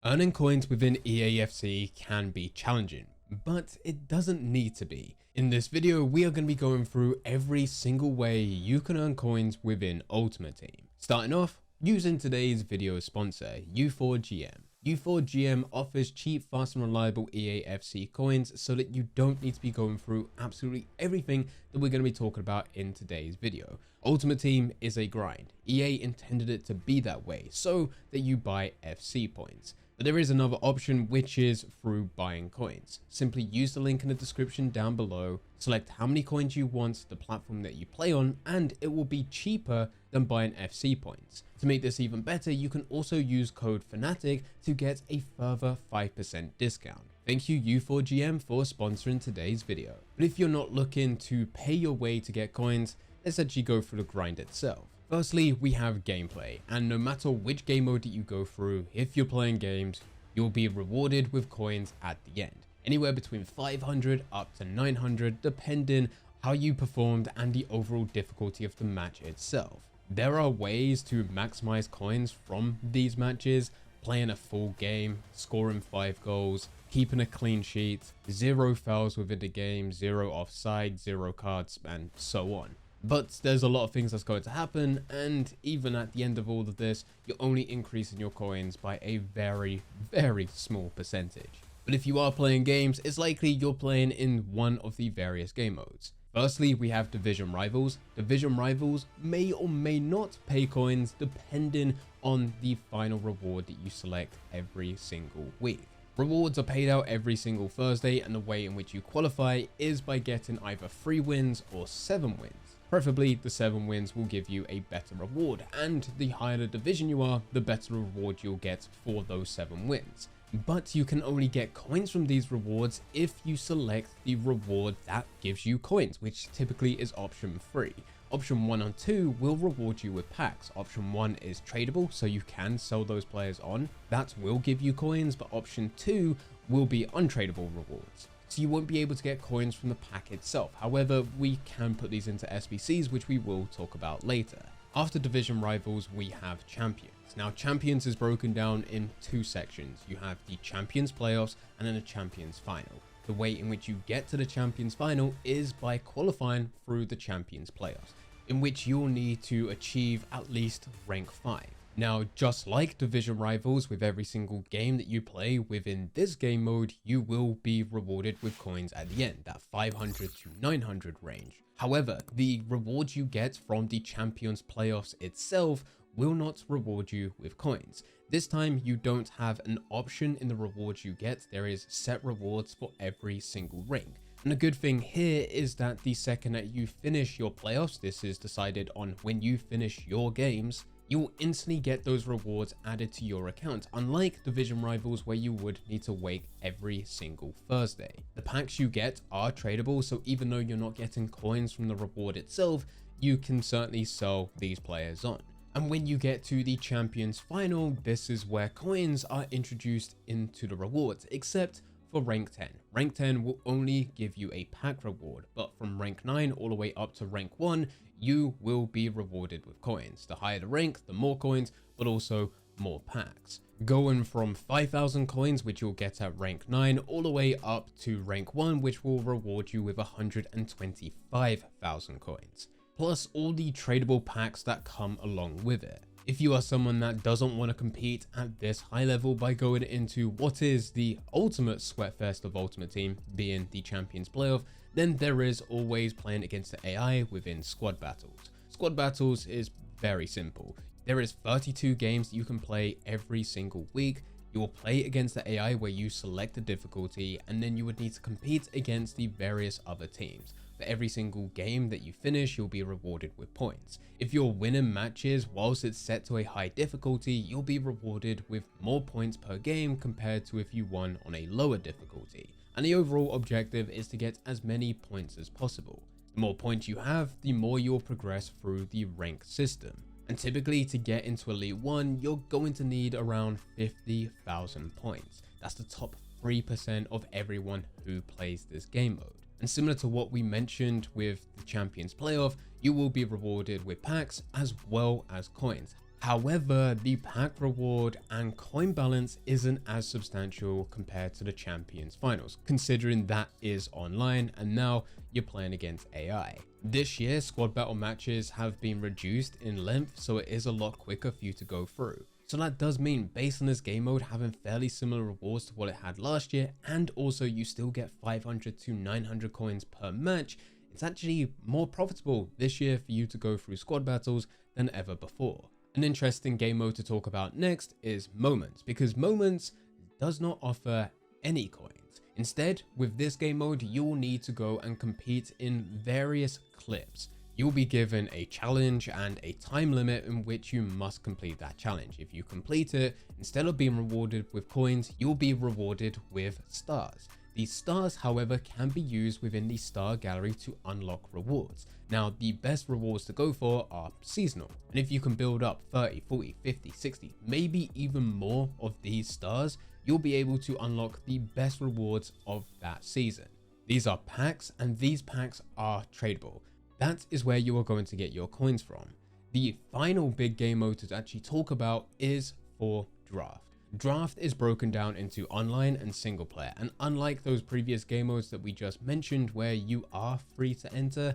Earning coins within EAFC can be challenging, but it doesn't need to be. In this video, we are going to be going through every single way you can earn coins within Ultimate Team. Starting off, using today's video sponsor, U4GM. U4GM offers cheap, fast and reliable EAFC coins so that you don't need to be going through absolutely everything that we're going to be talking about in today's video. Ultimate Team is a grind. EA intended it to be that way so that you buy FC points. But there is another option, which is through buying coins. Simply use the link in the description down below, select how many coins you want, the platform that you play on, and it will be cheaper than buying FC points. To make this even better, you can also use code Fanatic to get a further 5% discount. Thank you U4GM for sponsoring today's video. But if you're not looking to pay your way to get coins, let's actually go through the grind itself. Firstly, we have gameplay, and no matter which game mode that you go through, if you're playing games, you'll be rewarded with coins at the end. Anywhere between 500 up to 900, depending how you performed and the overall difficulty of the match itself. There are ways to maximize coins from these matches: playing a full game, scoring 5 goals, keeping a clean sheet, 0 fouls within the game, 0 offside, 0 cards, and so on. But there's a lot of things that's going to happen, and even at the end of all of this, you're only increasing your coins by a very, very small percentage. But if you are playing games, it's likely you're playing in one of the various game modes. Firstly, we have Division Rivals. Division Rivals may or may not pay coins depending on the final reward that you select every single week. Rewards are paid out every single Thursday, and the way in which you qualify is by getting either 3 wins or 7 wins. Preferably, the 7 wins will give you a better reward, and the higher the division you are, the better reward you'll get for those 7 wins. But you can only get coins from these rewards if you select the reward that gives you coins, which typically is option 3. Option 1 and 2 will reward you with packs. Option 1 is tradable, so you can sell those players on. That will give you coins, but option 2 will be untradeable rewards. So you won't be able to get coins from the pack itself. However, we can put these into SBCs, which we will talk about later. After Division Rivals, we have Champions. Now, Champions is broken down in 2 sections. You have the Champions Playoffs and then the Champions Final. The way in which you get to the Champions Final is by qualifying through the Champions Playoffs, in which you'll need to achieve at least rank 5. Now, just like Division Rivals, with every single game that you play within this game mode, you will be rewarded with coins at the end, that 500 to 900 range. However, the rewards you get from the Champions Playoffs itself will not reward you with coins. This time, you don't have an option in the rewards you get. There is set rewards for every single ring. And the good thing here is that the second that you finish your playoffs, this is decided on when you finish your games, you will instantly get those rewards added to your account, unlike Division Rivals where you would need to wait every single Thursday. The packs you get are tradable, so even though you're not getting coins from the reward itself, you can certainly sell these players on. And when you get to the Champions Final, this is where coins are introduced into the rewards, except for rank 10. Rank 10 will only give you a pack reward, but from rank 9 all the way up to rank 1, you will be rewarded with coins. The higher the rank, the more coins, but also more packs. Going from 5,000 coins, which you'll get at rank 9, all the way up to rank 1, which will reward you with 125,000 coins. Plus all the tradable packs that come along with it. If you are someone that doesn't want to compete at this high level by going into what is the ultimate sweatfest of Ultimate Team, being the Champions Playoff, then there is always playing against the AI within squad battles. Squad battles is very simple. There is 32 games that you can play every single week. You will play against the AI where you select the difficulty, and then you would need to compete against the various other teams. For every single game that you finish, you'll be rewarded with points. If you're winning matches whilst it's set to a high difficulty, you'll be rewarded with more points per game compared to if you won on a lower difficulty. And the overall objective is to get as many points as possible. The more points you have, the more you'll progress through the rank system. And typically to get into Elite 1, you're going to need around 50,000 points. That's the top 3% of everyone who plays this game mode. And similar to what we mentioned with the Champions Playoff, you will be rewarded with packs as well as coins. However, the pack reward and coin balance isn't as substantial compared to the Champions Finals, considering that is online and now you're playing against AI. This year, squad battle matches have been reduced in length, so it is a lot quicker for you to go through. So that does mean, based on this game mode having fairly similar rewards to what it had last year, and also you still get 500 to 900 coins per match, it's actually more profitable this year for you to go through squad battles than ever before. An interesting game mode to talk about next is Moments, because Moments does not offer any coins. Instead, with this game mode, you'll need to go and compete in various clips. You'll be given a challenge and a time limit in which you must complete that challenge. If you complete it, instead of being rewarded with coins, you'll be rewarded with stars. These stars, however, can be used within the star gallery to unlock rewards. Now, the best rewards to go for are seasonal. And if you can build up 30, 40, 50, 60, maybe even more of these stars, you'll be able to unlock the best rewards of that season. These are packs, and these packs are tradable. That is where you are going to get your coins from. The final big game mode to actually talk about is for Draft. Draft is broken down into online and single player, and unlike those previous game modes that we just mentioned where you are free to enter,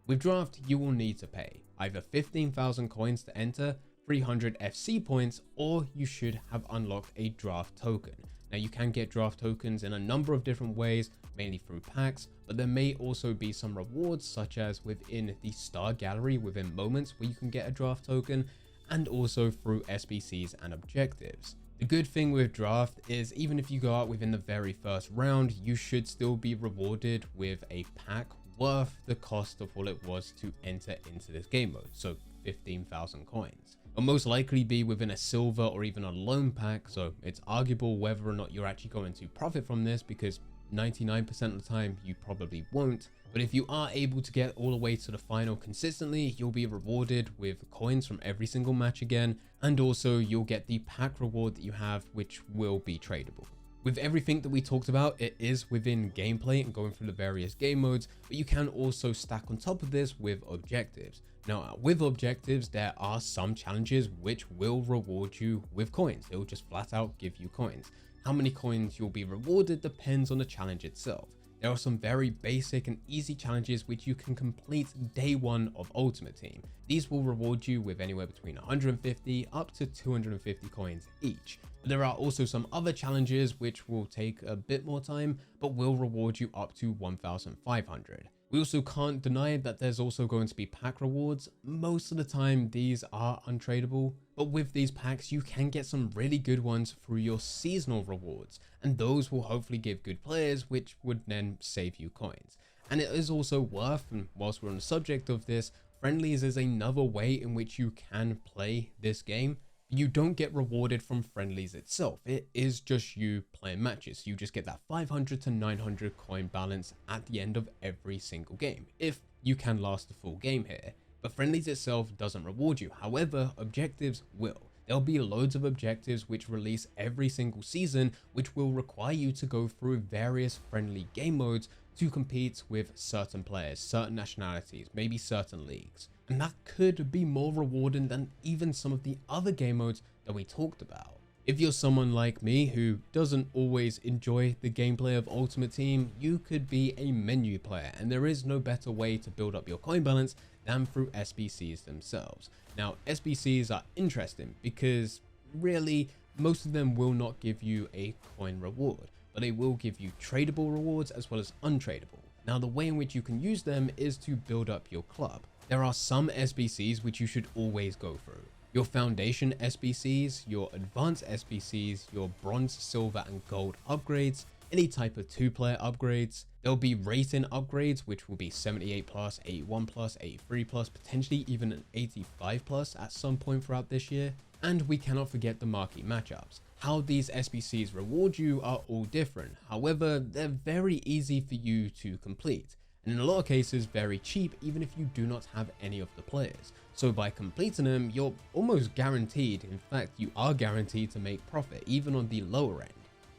with Draft you will need to pay either 15,000 coins to enter, 300 FC points, or you should have unlocked a draft token. Now, you can get draft tokens in a number of different ways, mainly through packs, but there may also be some rewards such as within the star gallery within Moments where you can get a draft token, and also through SBCs and objectives. The good thing with Draft is even if you go out within the very first round, you should still be rewarded with a pack worth the cost of what it was to enter into this game mode, so 15,000 coins. It'll most likely be within a silver or even a loan pack, so it's arguable whether or not you're actually going to profit from this, because 99% of the time you probably won't. But if you are able to get all the way to the final consistently, you'll be rewarded with coins from every single match again, and also you'll get the pack reward that you have, which will be tradable. With everything that we talked about, it is within gameplay and going through the various game modes, but you can also stack on top of this with objectives. Now, with objectives, there are some challenges which will reward you with coins. They'll just flat out give you coins. How many coins you'll be rewarded depends on the challenge itself. There are some very basic and easy challenges which you can complete day one of Ultimate Team. These will reward you with anywhere between 150 up to 250 coins each. But there are also some other challenges which will take a bit more time, but will reward you up to 1,500. We also can't deny that there's also going to be pack rewards. Most of the time these are untradeable, but with these packs you can get some really good ones through your seasonal rewards, and those will hopefully give good players, which would then save you coins. And it is also worth, and whilst we're on the subject of this, Friendlies is another way in which you can play this game. You don't get rewarded from Friendlies itself. It is just you playing matches. You just get that 500 to 900 coin balance at the end of every single game, if you can last the full game here. But Friendlies itself doesn't reward you. However, objectives will. There'll be loads of objectives which release every single season, which will require you to go through various friendly game modes to compete with certain players, certain nationalities, maybe certain leagues. And that could be more rewarding than even some of the other game modes that we talked about. If you're someone like me who doesn't always enjoy the gameplay of Ultimate Team, you could be a menu player, and there is no better way to build up your coin balance than through SBCs themselves. Now, SBCs are interesting because really most of them will not give you a coin reward, but they will give you tradable rewards as well as untradable. Now, the way in which you can use them is to build up your club. There are some SBCs which you should always go through. Your foundation SBCs, your advanced SBCs, your bronze, silver and gold upgrades, any type of 2-player upgrades. There'll be rating upgrades, which will be 78 plus, 81 plus, 83 plus, potentially even an 85 plus at some point throughout this year. And we cannot forget the marquee matchups. How these SBCs reward you are all different. However, they're very easy for you to complete, and in a lot of cases very cheap even if you do not have any of the players. So by completing them, you're almost guaranteed, in fact you are guaranteed to make profit even on the lower end.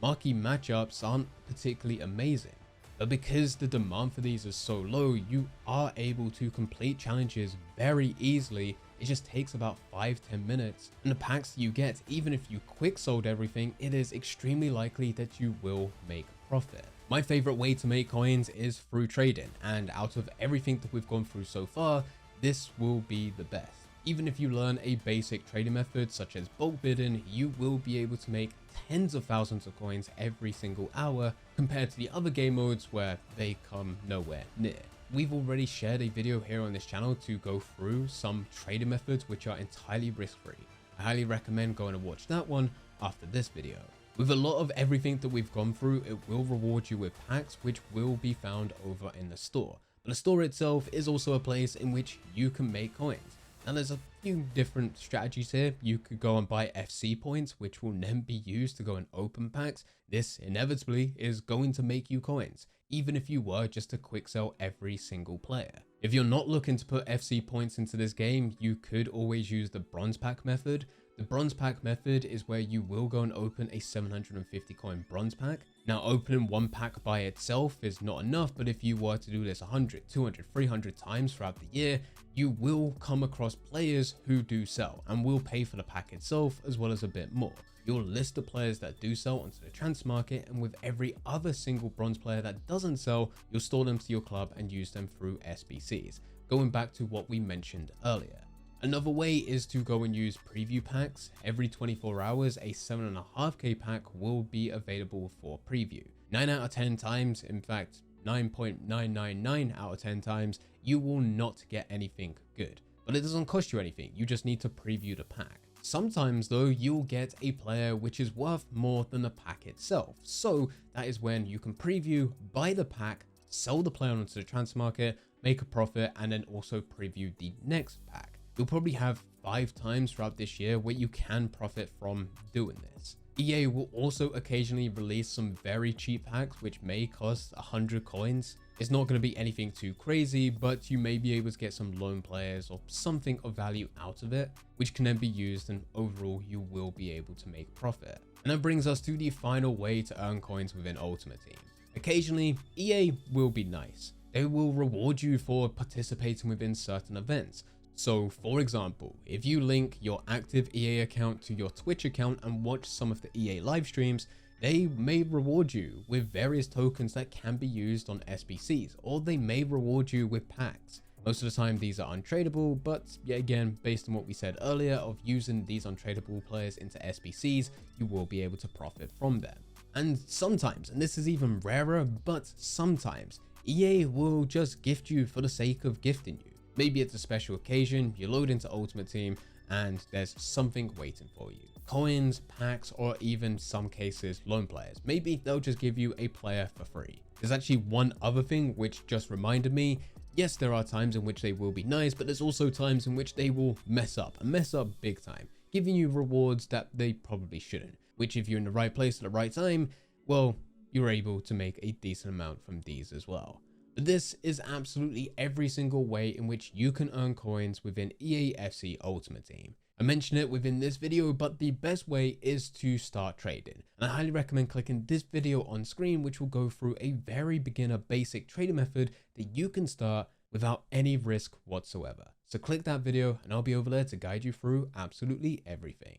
Marquee matchups aren't particularly amazing, but because the demand for these is so low, you are able to complete challenges very easily it just takes about 5-10 minutes, and the packs you get, even if you quick sold everything, it is extremely likely that you will make profit. My favorite way to make coins is through trading, and out of everything that we've gone through so far, this will be the best. Even if you learn a basic trading method such as bulk bidding, you will be able to make tens of thousands of coins every single hour compared to the other game modes where they come nowhere near. We've already shared a video here on this channel to go through some trading methods which are entirely risk-free. I highly recommend going to watch that one after this video. With a lot of everything that we've gone through, it will reward you with packs which will be found over in the store. But the store itself is also a place in which you can make coins. Now there's a few different strategies here. You could go and buy FC points, which will then be used to go and open packs. This inevitably is going to make you coins, even if you were just to quick sell every single player. If you're not looking to put FC points into this game, you could always use the bronze pack method. The bronze pack method is where you will go and open a 750 coin bronze pack. Now opening one pack by itself is not enough, but if you were to do this 100, 200, 300 times throughout the year, you will come across players who do sell and will pay for the pack itself as well as a bit more. You'll list the players that do sell onto the transfer market, and with every other single bronze player that doesn't sell, you'll store them to your club and use them through SBCs, going back to what we mentioned earlier. Another way is to go and use preview packs. Every 24 hours, a 7.5k pack will be available for preview. 9 out of 10 times, in fact, 9.999 out of 10 times, you will not get anything good. But it doesn't cost you anything, you just need to preview the pack. Sometimes though, you'll get a player which is worth more than the pack itself. So that is when you can preview, buy the pack, sell the player onto the transfer market, make a profit, and then also preview the next pack. You'll probably have 5 times throughout this year where you can profit from doing this. EA will also occasionally release some very cheap packs which may cost 100 coins. It's not going to be anything too crazy, but you may be able to get some loan players or something of value out of it, which can then be used, and overall you will be able to make profit. And that brings us to the final way to earn coins within Ultimate Team. Occasionally, EA will be nice. They will reward you for participating within certain events. So for example, if you link your active EA account to your Twitch account and watch some of the EA live streams, they may reward you with various tokens that can be used on SBCs, or they may reward you with packs. Most of the time these are untradeable, but yet again, based on what we said earlier of using these untradeable players into SBCs, you will be able to profit from them. And sometimes, and this is even rarer, but sometimes EA will just gift you for the sake of gifting you. Maybe it's a special occasion, you load into Ultimate Team, and there's something waiting for you. Coins, packs, or even some cases, loan players. Maybe they'll just give you a player for free. There's actually one other thing which just reminded me. Yes, there are times in which they will be nice, but there's also times in which they will mess up, and mess up big time, giving you rewards that they probably shouldn't. Which if you're in the right place at the right time, well, you're able to make a decent amount from these as well. This is absolutely every single way in which you can earn coins within EAFC Ultimate Team. I mentioned it within this video, but the best way is to start trading. And I highly recommend clicking this video on screen, which will go through a very beginner basic trading method that you can start without any risk whatsoever. So click that video and I'll be over there to guide you through absolutely everything.